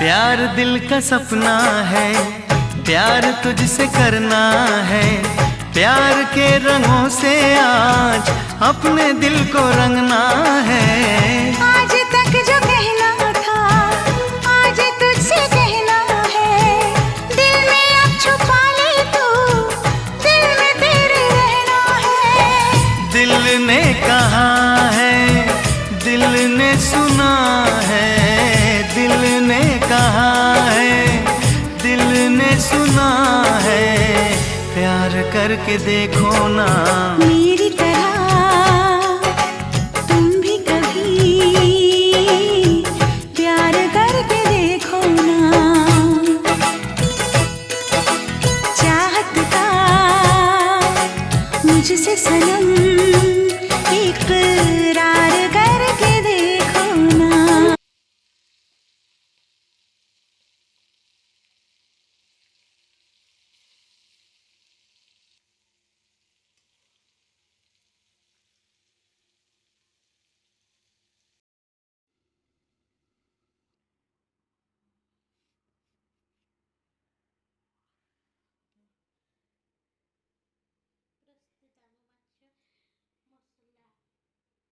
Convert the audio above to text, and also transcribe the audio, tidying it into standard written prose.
प्यार दिल का सपना है, प्यार तुझसे करना है। प्यार के रंगों से आज अपने दिल को रंगना है। आज तक जो कहना था आज तुझसे कहना है। दिल में अब छुपा ले तू, दिल में तेरे रहना है। दिल ने कहा है, दिल ने सुना है। दिल ने कहा है, दिल ने सुना है। प्यार करके देखो ना, मेरी